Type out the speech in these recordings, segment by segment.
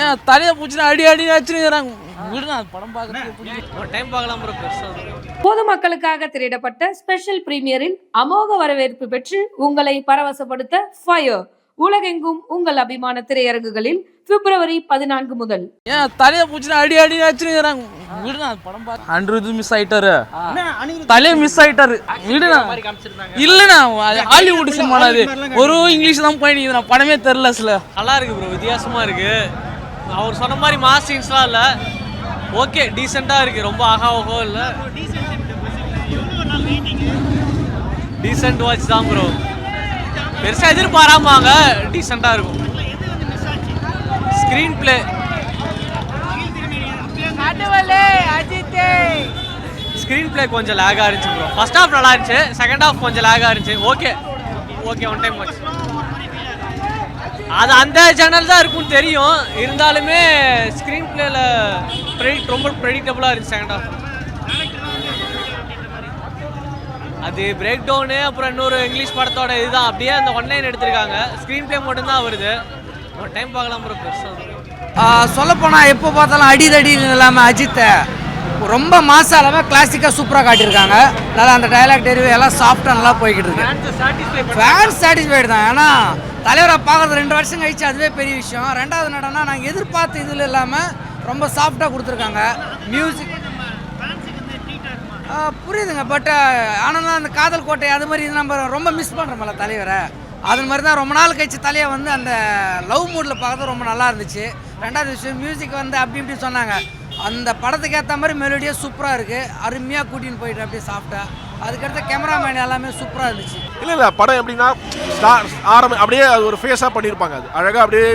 ஏன் தலையை பூச்சினா அடி அடி வச்சுருக்கிறாங்க. விடுங்க படம் பார்க்க டைம் பார்க்கலாம் ப்ரோ. பொதுமக்களுக்காக திரையிடப்பட்ட ஸ்பெஷல் பிரீமியரில் அமோக வரவேற்பு பெற்று உங்களை பரவசப்படுத்த ஃபயர் உலகெங்கும் உங்கள் அபிமான திரையரங்குகளில் பிப்ரவரி 14 முதல். ஏன் தலையை பூச்சினா அடி அடி வச்சுருக்கிறாங்க. விடுங்க படம் பார்க்க அன்றது மிஸ் ஆயிட்டாரு, தலையை மிஸ் ஆயிட்டாரு. விடுங்க இல்லைண்ணா, ஹாலிவுட் சினிமா அது ஒரு இங்கிலீஷ் தான் போயிட்டு படமே தெரில. சில நல்லா இருக்கு ப்ரோ, வித்தியாசமா இருக்கு. அவர் சொன்ன மாதிரி மாஸ் சீன்ஸ்லாம் இல்லை, ஓகே டீசெண்டாக இருக்குது. ரொம்ப ஆகாவோ இல்லை, டீசெண்ட் வாட்ச் தான் ப்ரோ. பெருசாக எதிர்பாராமாங்க, டீசெண்டாக இருக்கும். ஸ்க்ரீன் பிளே ஸ்க்ரீன் பிளே கொஞ்சம் லேகாக இருந்துச்சு ப்ரோ. ஃபர்ஸ்ட் ஹாஃப் நல்லா இருந்துச்சு, செகண்ட் ஹாஃப் கொஞ்சம் லேகாக இருந்துச்சு. Okay okay one time watch. அது அந்த சேனல் தான் இருக்கும்னு தெரியும், இருந்தாலுமே ஸ்க்ரீன் பிளேல ரொம்ப ப்ரெடிக்டபுளாக இருந்துச்சு செகண்ட் ஹாஃப். அது பிரேக் டவுனு, அப்புறம் இன்னொரு இங்கிலீஷ் படத்தோட இதுதான் அப்படியே அந்த ஒன்லைன் எடுத்திருக்காங்க. ஸ்க்ரீன் பிளே மட்டும்தான் வருது, ஒரு டைம் பார்க்கலாம் ப்ரோ. பெருசாக சொல்லப்போனால் எப்போ பார்த்தாலும் அடிதடி இல்லாமல் அஜித்தை ரொம்ப மாசம் இல்லாமல் கிளாசிக்காக சூப்பராக காட்டியிருக்காங்க. நல்லா அந்த டைலாக் டெலிவரி எல்லாம் சாஃப்டாக நல்லா போய்கிட்டு இருக்கு. ஃபேன்ஸ் சாட்டிஸ்ஃபைடு தான். ஏன்னா தலைவரை பார்க்குறது 2 வருஷம் கழிச்சு அதுவே பெரிய விஷயம். ரெண்டாவது நடனா நாங்கள் எதிர்பார்த்த இதில் இல்லாமல் ரொம்ப சாஃப்டாக கொடுத்துருக்காங்க. மியூசிக் புரியுதுங்க, பட் ஆனால் அந்த காதல் கோட்டை அது மாதிரி இது நம்ம ரொம்ப மிஸ் பண்ணுறோம்ல தலைவரை. அது மாதிரி தான் ரொம்ப நாள் கழிச்சு தலையை வந்து அந்த லவ் மூடில் பார்க்கறது ரொம்ப நல்லா இருந்துச்சு. ரெண்டாவது விஷயம் மியூசிக் வந்து அப்படி இப்படி சொன்னாங்க, அந்த படத்துக்கு ஏற்ற மாதிரி மெலோடியாக சூப்பராக இருக்குது. அருமையாக கூட்டின்னு போயிட்டு அப்படியே சாஃப்டாக. அதுக்கடுத்த கேமராமேன் எல்லாமே சூப்பராக இருந்துச்சு. இல்லை படம் எப்படின்னா அப்படியே அது ஒரு ஃபேஸாக பண்ணியிருப்பாங்க. அது அழகாக அப்படியே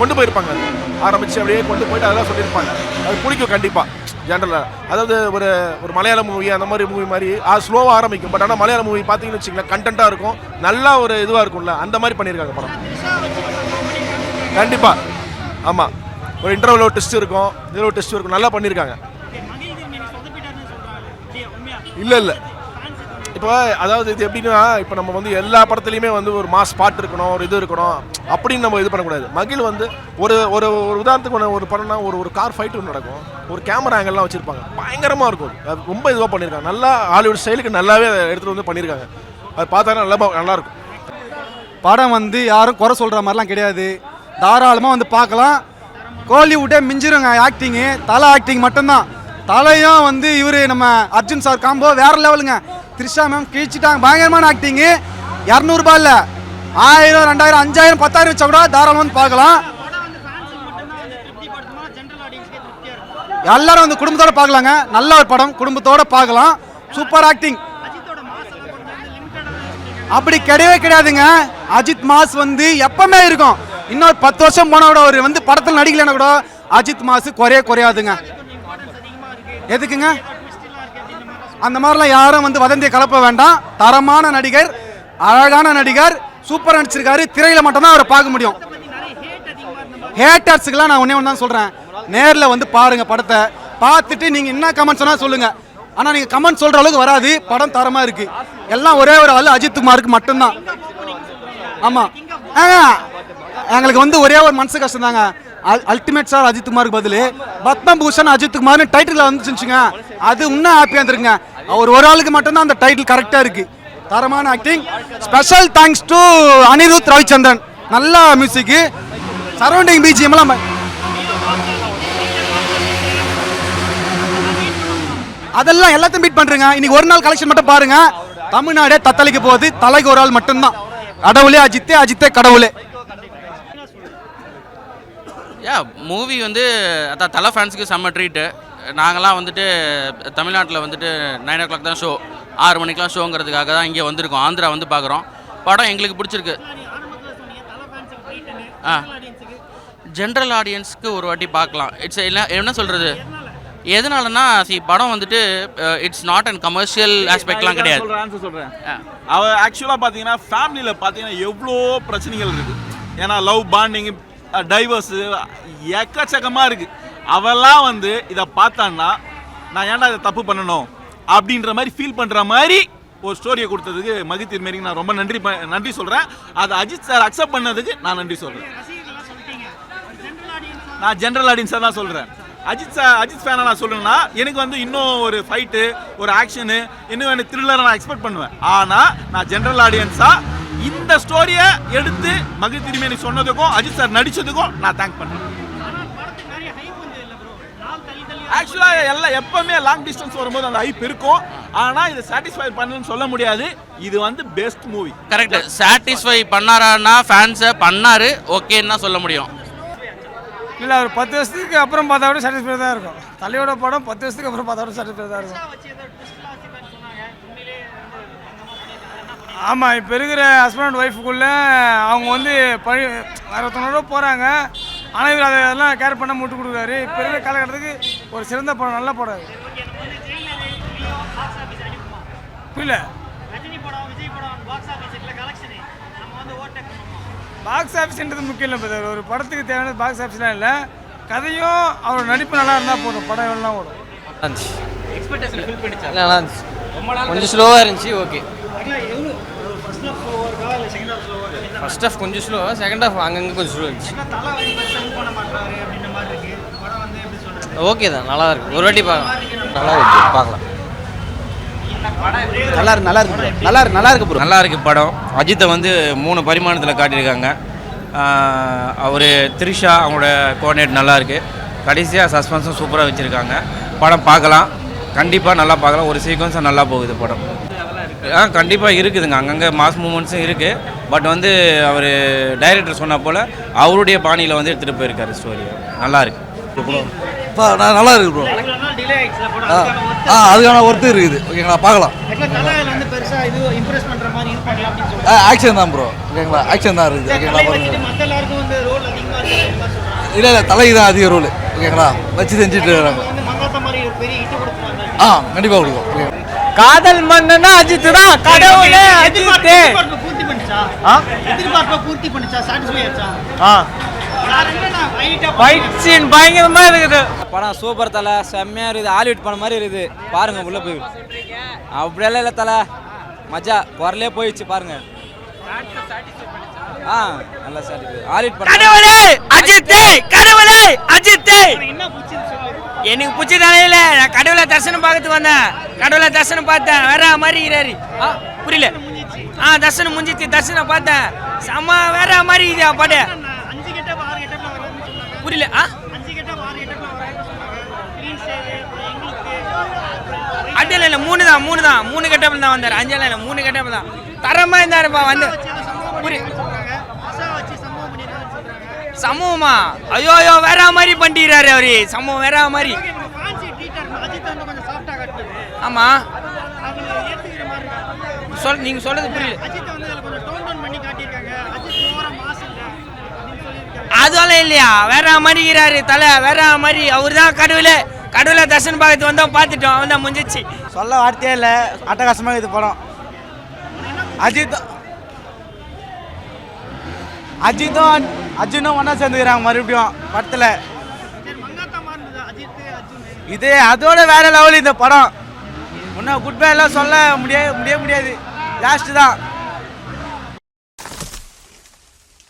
கொண்டு போயிருப்பாங்க. அது ஆரம்பித்து அப்படியே கொண்டு போயிட்டு அதெல்லாம் சொல்லியிருப்பாங்க. அது பிடிக்கும் கண்டிப்பாக ஜென்ரலாக. அதாவது ஒரு மலையாள மூவி அந்த மாதிரி மூவி மாதிரி அது ஸ்லோவாக ஆரம்பிக்கும். பட் ஆனால் மலையாள மூவி பார்த்தீங்கன்னு வச்சிங்களேன், கண்டென்ட்டாக இருக்கும், நல்லா ஒரு இதுவாக இருக்கும்ல, அந்த மாதிரி பண்ணியிருக்காங்க படம் கண்டிப்பாக. ஆமாம், ஒரு இன்டர்வல் ஒரு டெஸ்ட் இருக்கும், இதில் ஒரு டெஸ்ட் இருக்கும், நல்லா பண்ணியிருக்காங்க. இல்லை இப்போ அதாவது இது எப்படின்னா, இப்போ நம்ம வந்து எல்லா படத்துலையுமே வந்து ஒரு மாஸ் பாட்டு இருக்கணும், ஒரு இது இருக்கணும் அப்படின்னு நம்ம இது பண்ணக்கூடாது. மகிழ் வந்து ஒரு ஒரு உதாரணத்துக்கு ஒரு படம்னா ஒரு கார் ஃபைட் ஒன்று நடக்கும், ஒரு கேமரா ஆங்கிள்லாம் வச்சுருப்பாங்க, பயங்கரமாக இருக்கும். அது ரொம்ப இதுவாக பண்ணியிருக்காங்க, நல்லா ஹாலிவுட் ஸ்டைலுக்கு நல்லாவே எடுத்துகிட்டு வந்து பண்ணியிருக்காங்க. அது பார்த்தா நல்லாயிருக்கும். படம் வந்து யாரும் குறை சொல்கிற மாதிரிலாம் கிடையாது, தாராளமாக வந்து பார்க்கலாம். கோலிவுட்டே மிஞ்சிருங்க ஆக்டிங்கு, தலை ஆக்டிங் மட்டும்தான். தலையும் வந்து இவர் நம்ம அர்ஜுன் சார் காம்போ வேற லெவலுங்க. த்ரிஷா மேம் கிழிச்சிட்டாங்க, பயங்கரமான ஆக்டிங்கு. 200 ரூபாய் இல்லை, 1000 2000 5000 10,000 வச்சா கூட தாராளமாக வந்து பார்க்கலாம். எல்லாரும் வந்து குடும்பத்தோட பார்க்கலாங்க, நல்ல ஒரு படம், குடும்பத்தோட பார்க்கலாம். Super acting. அப்படி கிடையவே கிடையாதுங்க. அஜித் மாஸ் வந்து எப்பவுமே இருக்கும். இன்னொரு 10 வருஷம் போன கூட அவர் வந்து படத்தில் நடிக்கலைன்னா கூட அஜித் மாசு குறையாதுங்க. எதுக்குங்க அந்த மாதிரிலாம் யாரும் வந்து வதந்தியை கலப்ப வேண்டாம். தரமான நடிகர், அழகான நடிகர், சூப்பர் நடிச்சிருக்காரு. திரையில மட்டும்தான் அவரை பார்க்க முடியும். ஹேட்டர்ஸுக்கெல்லாம் நான் ஒன்னே ஒன்று தான் சொல்றேன், நேரில் வந்து பாருங்க படத்தை, பார்த்துட்டு நீங்க என்ன கமெண்ட் சொன்னா சொல்லுங்க. ஆனால் நீங்க கமெண்ட் சொல்ற அளவுக்கு வராது. படம் தரமா இருக்கு. எல்லாம் ஒரே ஒரு ஆள் அஜித் குமாருக்கு மட்டும்தான். ஆமா, எங்களுக்கு வந்து ஒரே ஒரு மனசு கஷ்டம் தாங்க. அல்டிமேட் ஸ்டார் அஜித் குமாருக்கு பதில் பத்மபூஷன் அஜித் குமார்னு டைட்டில் வந்துச்சுங்க, அது இன்னும் ஹாப்பியாக இருந்துருங்க. அவர் ஒரு ஆளுக்கு மட்டும்தான் அந்த டைட்டில் கரெக்டாக இருக்கு. தரமான acting. Special thanks to Anirudh Ravichandran, நல்ல மியூசிக்கு, சரௌண்டிங் பிஜிஎம் எல்லாம் அதெல்லாம் எல்லாத்தையும் பீட் பண்றீங்க. இன்னைக்கு ஒரு நாள் கலெக்ஷன் மட்டும் பாருங்க, தமிழ்நாடே தத்தளிக்க போகுது. தலைக்கு ஒரு ஆள் மட்டும்தான், கடவுளே அஜித்தே, அஜித்தே கடவுளே. மூவி வந்து அதான் தலை ஃபேன்ஸுக்கு செம்ம ட்ரீட்டு. நாங்கள்லாம் வந்துட்டு தமிழ்நாட்டில் வந்துட்டு 9 o'clock தான் ஷோ, 6 மணிக்கெலாம் ஷோங்கிறதுக்காக தான் இங்கே வந்திருக்கோம். ஆந்திரா வந்து பார்க்குறோம். படம் எங்களுக்கு பிடிச்சிருக்கு. ஜென்ரல் ஆடியன்ஸுக்கு ஒரு வாட்டி பார்க்கலாம். இட்ஸ் என்ன சொல்கிறது, எதனாலன்னா படம் வந்துட்டு இட்ஸ் நாட் அண்ட் கமர்ஷியல் ஆஸ்பெக்ட்லாம் கிடையாது. சொல்கிறேன் அவள் ஆக்சுவலாக பார்த்தீங்கன்னா ஃபேமிலியில் பார்த்தீங்கன்னா எவ்வளோ பிரச்சனைகள் இருக்குது. ஏன்னா லவ் பாண்டிங், டைவர்ஸு எக்கச்சக்கமாக இருக்குது. அவெல்லாம் வந்து இதை பார்த்தான்னா நான் ஏன்டா இதை தப்பு பண்ணணும் அப்படின்ற மாதிரி ஃபீல் பண்ணுற மாதிரி ஒரு ஸ்டோரியை கொடுத்ததுக்கு மகிழ்ச்சி மாரி நான் ரொம்ப நன்றி சொல்கிறேன். அதை அஜித் சார் அக்செப்ட் பண்ணதுக்கு நான் நன்றி சொல்கிறேன். நான் ஜென்ரல் ஆடியன்ஸாக தான் சொல்கிறேன். அஜித் ஃபேனை நான் சொல்லணும்னா எனக்கு வந்து இன்னும் ஒரு ஃபைட்டு, ஒரு ஆக்ஷனு, இன்னும் எனக்கு த்ரில்லரை நான் எக்ஸ்பெக்ட் பண்ணுவேன். ஆனால் நான் ஜென்ரல் ஆடியன்ஸாக இந்த ஸ்டோரியை எடுத்து மகிழ் திருமேனி சொன்னதுக்கும் அஜித் சார் நடித்ததுக்கும் நான் தேங்க் பண்ணுறேன். ஆக்சுவலாக எல்லாம் எப்பவுமே லாங் டிஸ்டன்ஸ் வரும்போது அந்த ஹைப் இருக்கும். ஆனால் இதை சாட்டிஸ்ஃபை பண்ணணும்னு சொல்ல முடியாது. இது வந்து பெஸ்ட் மூவி. கரெக்ட். சாட்டிஸ்ஃபை பண்ணாரான்னா ஃபேன்ஸை பண்ணாரு ஓகேன்னு தான் சொல்ல முடியும். இல்லை அவர் 10 வருஷத்துக்கு அப்புறம் பார்த்தா கூட சாட்டிஸ்ஃபை தான் இருக்கும். தலையோட படம் 10 வருஷத்துக்கு அப்புறம் பார்த்தா கூட சாட்டிஸ்ஃபை தான் இருக்கும். ஆமாம், இப்போ இருக்கிற ஹஸ்பண்ட் அண்ட் ஒய்ஃபுக்குள்ளே அவங்க வந்து வேறு ஒருத்தனோட போகிறாங்க. ஆனால் இவர் அதெல்லாம் கேர் பண்ண முட்டு கொடுக்குறாரு. இப்போ இருக்கிற காலகட்டத்துக்கு ஒரு சிறந்த படம், நல்ல படம். புரியல, பாக்ஸ் ஆஃபீஸ்ன்றது முக்கியம் இல்லை பிரதர். ஒரு படத்துக்கு தேவையான பாக்ஸ் ஆஃபீஸ்லாம் இல்லை, கதையும் அவரோட நடிப்பு நல்லா இருந்தால் போதும், படம் எவ்வளோலாம் ஓடும். நல்லா இருந்துச்சு, கொஞ்சம் ஸ்லோவாக இருந்துச்சு. ஓகே, ஃபர்ஸ்ட் ஹாஃப் கொஞ்சம் ஸ்லோ, செகண்ட் ஹாஃப் அங்கங்கே கொஞ்சம் ஸ்லோ இருந்துச்சு. ஓகே தான், நல்லா இருக்கு, ஒரு வாட்டி பார்க்கலாம். நல்லா இருக்கு ப்ரோ. நல்லா இருக்கு படம். அஜித்தை வந்து 3 பரிமாணத்தில் காட்டியிருக்காங்க. அவர் த்ரிஷா அவங்களோட கோஆர்டினேட் நல்லா இருக்கு. கடைசியாக சஸ்பென்ஸும் சூப்பராக வச்சுருக்காங்க. படம் பார்க்கலாம், கண்டிப்பாக நல்லா பார்க்கலாம். ஒரு சீக்வன்ஸாக நல்லா போகுது படம். கண்டிப்பாக இருக்குதுங்க, அங்கங்கே மாஸ் மூமெண்ட்ஸும் இருக்குது. பட் வந்து அவர் டைரக்டர் சொன்ன போல் அவருடைய பாணியில் வந்து எடுத்துகிட்டு போயிருக்காரு ஸ்டோரி. நல்லா இருக்கு நல்லா இருக்கு ப்ரோ. அதுக்கான ஒர்த்து இருக்குது. ஓகேங்களா, பார்க்கலாம். ஆக்ஷன் தான் ப்ரோ. ஓகேங்களா, ஆக்ஷன் தான் இருக்குது. ஓகேங்களா, இல்லை தலைக்கு தான் அதிக ரோல். ஓகேங்களா, வச்சு செஞ்சுட்டு இருக்காங்க. கண்டிப்பாக கொடுக்கும். காதல் மன்னனா அஜித் தான். கடவுளே அஜித். ஃபைட் சீன் பயங்கரமா இருக்குது. படம் சூப்பர் தலை, செம்மையா இருக்குது. ஹாலிவுட் படம் மாதிரி இருக்குது. பாருங்க உள்ள போய். அப்படியெல்லாம் இல்லை தலை, மஜா குரலே போயிடுச்சு பாருங்க. நல்லா சார் ஹாலிவுட் படம். கடவுளே அஜித், கடவுளே அஜித். எனக்கு பிடிச்சதானே இல்லை, நான் கடவுளை தரிசனம் பார்க்கறதுக்கு வந்தேன். கடவுளை தரிசனம் பார்த்தேன், வேற மாதிரி இருக்கிறாரு. புரியல. தரிசனம் முடிஞ்சிச்சு, தரிசனம் பார்த்தேன். செம்ம வேற மாதிரி இது பாட்டு. புரியல. அடியில் இல்லை, 3 தான் 3 கட்டப்பில் தான் வந்தார். 5 இல்லை, 3 கட்டப்பில் தான் தரமா இருந்தாருப்பா வந்து. சமூகமா? ஐயோ வேற மாதிரி பண்ணிடுறாரு அவரு. சமூகம் வேற மாதிரி. ஆமா, நீங்க சொல்றது புரியல. அதெல்லாம் இல்லையா, வேற மாதிரிக்கிறாரு தலை, வேற மாதிரி. அவரு தான் கடவுளை தர்சனம் பார்த்து வந்தோம், பார்த்துட்டோம், அவன் தான் முடிஞ்சிச்சு. சொல்ல வார்த்தையே இல்லை, அட்டகாசமாக இது படம். அஜித்தும் ஒன்றா சேர்ந்துக்கிறாங்க மறுபடியும் படத்தில். இது அதோட வேற லெவல் இந்த படம். இன்னும் குட் பை எல்லாம் சொல்ல முடியாது. லாஸ்ட்டு தான்